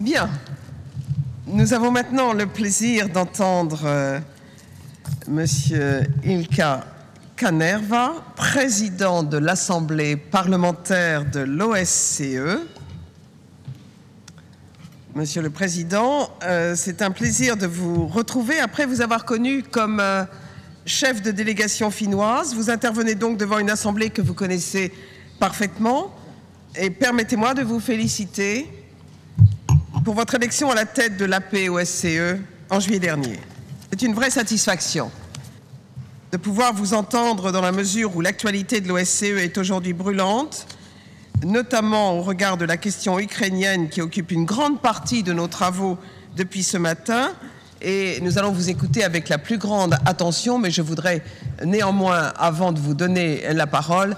Bien. Nous avons maintenant le plaisir d'entendre Monsieur Ilkka Kanerva, président de l'Assemblée parlementaire de l'OSCE. Monsieur le Président, c'est un plaisir de vous retrouver après vous avoir connu comme chef de délégation finnoise. Vous intervenez donc devant une assemblée que vous connaissez parfaitement. Et permettez-moi de vous féliciter pour votre élection à la tête de l'AP OSCE en juillet dernier. C'est une vraie satisfaction de pouvoir vous entendre dans la mesure où l'actualité de l'OSCE est aujourd'hui brûlante, notamment au regard de la question ukrainienne qui occupe une grande partie de nos travaux depuis ce matin. Et nous allons vous écouter avec la plus grande attention, mais je voudrais néanmoins, avant de vous donner la parole,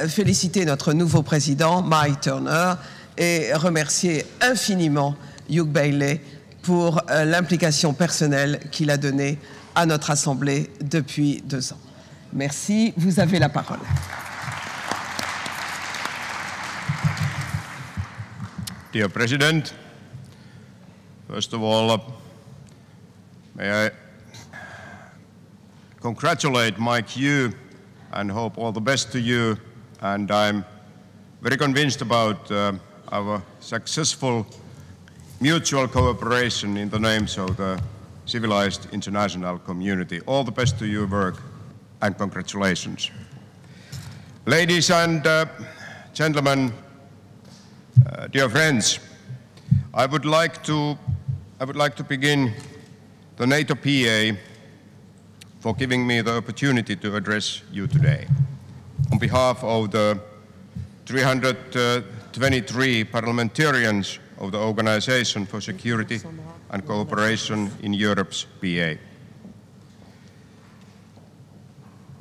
féliciter notre nouveau président, Mike Turner, et remercier infiniment Hugh Bailey pour l'implication personnelle qu'il a donnée à notre Assemblée depuis 2 ans. Merci, vous avez la parole. Dear President, first of all, may I congratulate Mike you and hope all the best to you. And I'm very convinced about our successful mutual cooperation in the names of the civilized international community. All the best to your work and congratulations. Ladies and gentlemen, dear friends, I would like to begin the NATO PA for giving me the opportunity to address you today. On behalf of the 323 parliamentarians of the Organization for Security and Cooperation in Europe's PA.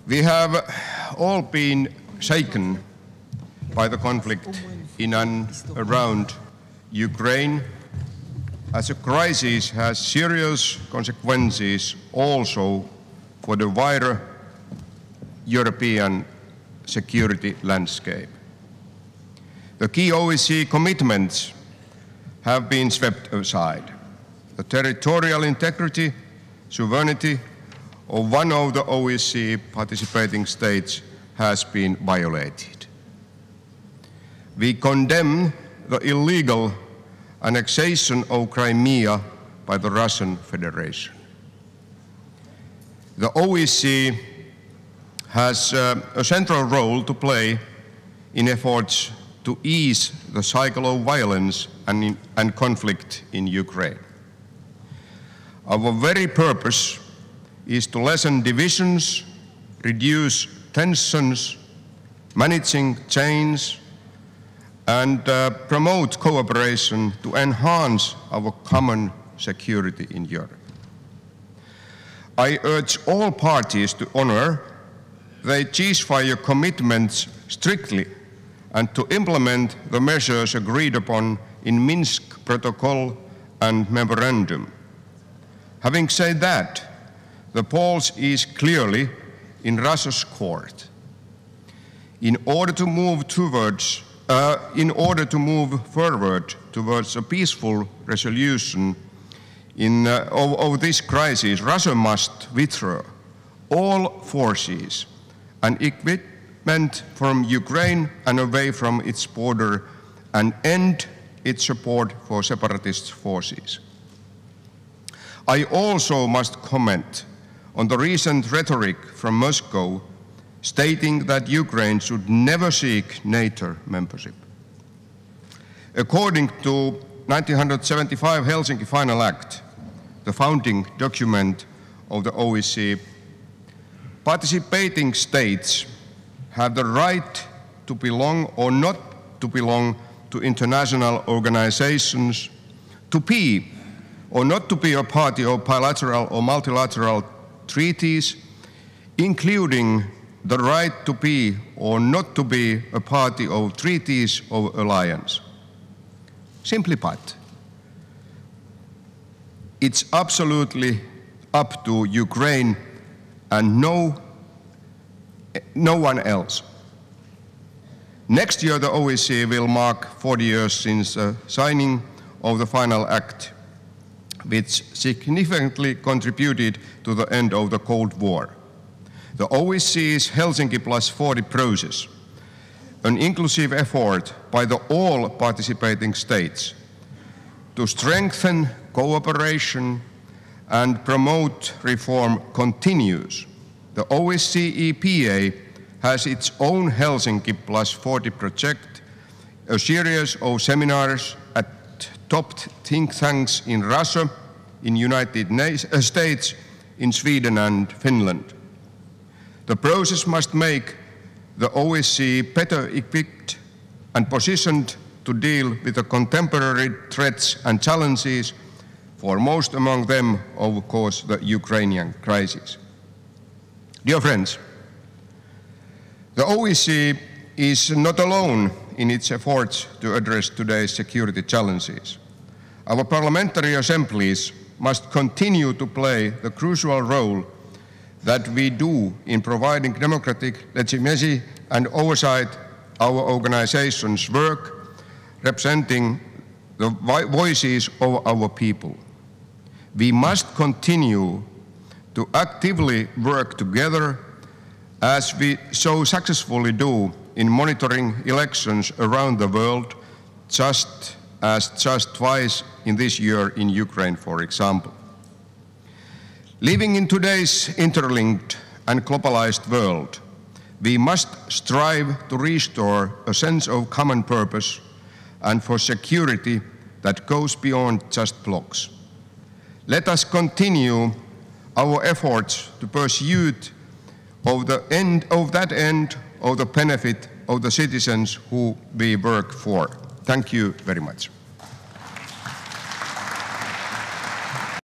We have all been shaken by the conflict in and around Ukraine, as a crisis has serious consequences also for the wider European security landscape. The key OSCE commitments have been swept aside. The territorial integrity, sovereignty of one of the OSCE participating states has been violated. We condemn the illegal annexation of Crimea by the Russian Federation. The OSCE has a central role to play in efforts to ease the cycle of violence and conflict in Ukraine. Our very purpose is to lessen divisions, reduce tensions, managing chains, and promote cooperation to enhance our common security in Europe. I urge all parties to honor their ceasefire commitments strictly and to implement the measures agreed upon in Minsk Protocol and Memorandum. Having said that, the ball is clearly in Russia's court. In order to move forward towards a peaceful resolution of this crisis, Russia must withdraw all forces and equipment from Ukraine and away from its border and end its support for separatist forces. I also must comment on the recent rhetoric from Moscow stating that Ukraine should never seek NATO membership. According to 1975 Helsinki Final Act, the founding document of the OSCE, participating states have the right to belong or not to belong to international organizations, to be or not to be a party of bilateral or multilateral treaties, including the right to be or not to be a party of treaties of alliance. Simply put, it's absolutely up to Ukraine and no one else. Next year, the OSCE will mark 40 years since the signing of the final act, which significantly contributed to the end of the Cold War. The OSCE's Helsinki Plus 40 process, an inclusive effort by all participating states to strengthen cooperation and promote reform, continues. The OSCE PA has its own Helsinki Plus 40 project, a series of seminars at top think tanks in Russia, in United States, in Sweden and Finland. The process must make the OSCE better equipped and positioned to deal with the contemporary threats and challenges, foremost among them, of course, the Ukrainian crisis. Dear friends, the OSCE is not alone in its efforts to address today's security challenges. Our parliamentary assemblies must continue to play the crucial role that we do in providing democratic legitimacy and oversight our organization's work, representing the voices of our people. We must continue to actively work together, as we so successfully do in monitoring elections around the world, just twice in this year in Ukraine, for example. Living in today's interlinked and globalized world, we must strive to restore a sense of common purpose and for security that goes beyond just blocks. Let us continue our efforts to pursuit of the benefit of the citizens who we work for. Thank you very much.